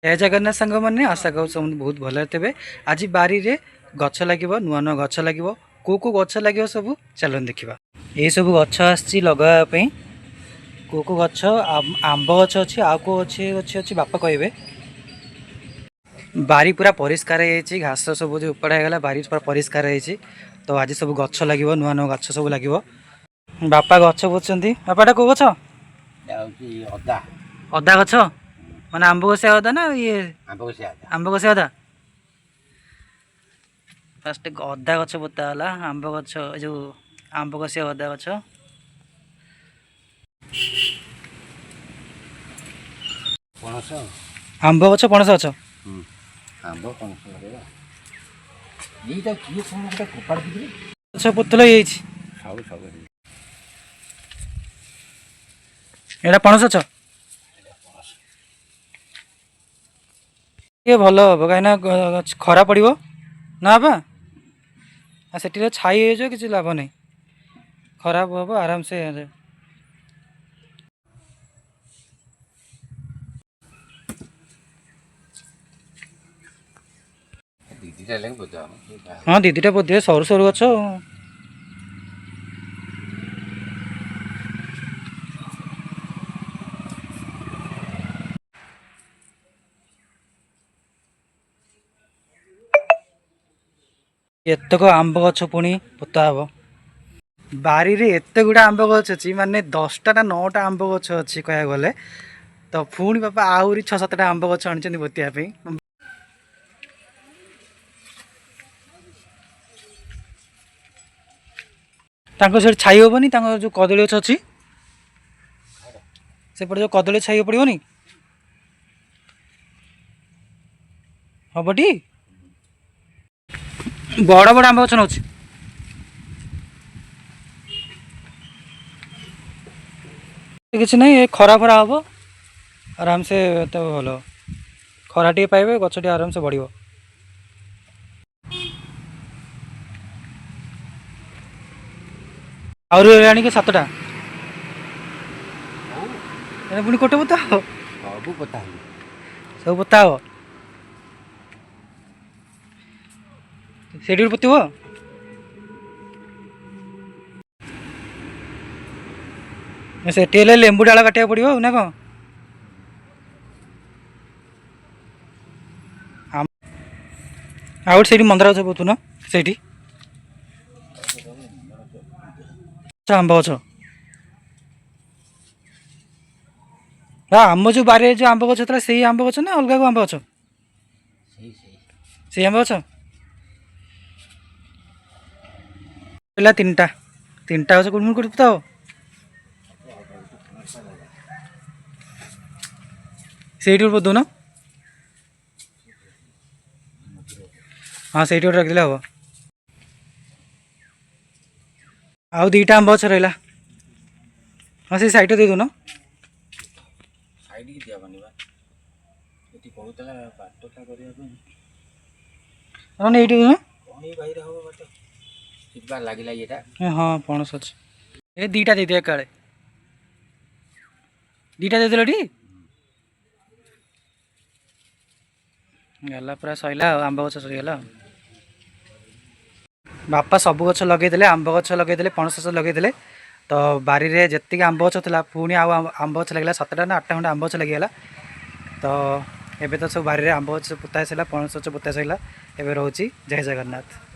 जय जगन्नाथ सांग मैंने आशा कर सब बहुत भल थे। आज बारी रे गछ लगे नुआ नुआ गछ लगे को गछ लगे सब चलन देखा। ये सब गछ आसी लगापी को गछ आंब गछ अच्छी आउ को अच्छे अच्छे अच्छी बापा कहे। बारी पूरा परिष्कार हो घास सब जो उपड़ा होगा बारी पूरा परिष्कार हो। तो आज सब गछ लगे नुआ नुआ गछ सब लगे। बापा गछ बुझुं बापाटा कौ गछ अदा अदा गछ माने आंब गछिया अदा ना ये आंब गछिया अदा फास्ट अदा गछ पोता है आंब गछ जो आंब गछिया अदा गछ पणस आंब गछ पणस गछ आंब पणस लगे ये किए कौन गोटे कपाड़ दिखे गछ पोतल हो सब सब एटा पणस गछ ये भल हम कहीं खरा पड़ो ना बापा से छाई हो किसी लाभ नहीं खराब हम आराम से हाँ दीदीटा बोधे सरू सरू गछ एतक आंब गछ पुणी पोता हम बारी रे एत गुड़ा आंब गछ अच्छी माने 10टा ना 9टा आंब गछ अच्छी कह गले। तो पुणी बापा आहरी 6-7टा आंब गछ आनी पोतियापी से छाई हेनी जो कदली गछ अच्छी सेपटे जो कदली छाई पड़ोनी हम टी बड़ बड़ आंब गछ नौ किसी ना खरा फरा हम आराम से तो भल खरा टे पाइबे गछ टे आराम से बढ़ आनी 7टा पुणी कोटे पोता सब पता सब पोता हम से पोतब से लेंबू डाला काटा पड़ो ना कौन आउट से मंदार गछ पोतु ना से आंब गछ आम जो बारे जो आंब गछ था से आंब गछ ना अलग आंब गछ से आंब गछ पहला 3टा गछ कुड़ कुड़ पोता से पोतु ना हाँ से रखिले हम आउ 2टा आंब गछ रहा हाँ से साइड दे दून हाँ पणस अच्छे ये 2टा दे दिया काले 2टा दे दिल गला पूरा सैला आंब गछ सरीगला। बापा सब गछ लगे आंब गछ लगे पणस गछ लगे। तो बारी रे जी आंब गछ था पुणी आंब गछ लगे 7टा ना 8टा खंडे आंब गछ लगे। तो एबे तो सब बारी रे आंब गछ पोता सारा पणस गछ पोता सारा एबे रोची। जय जगन्नाथ।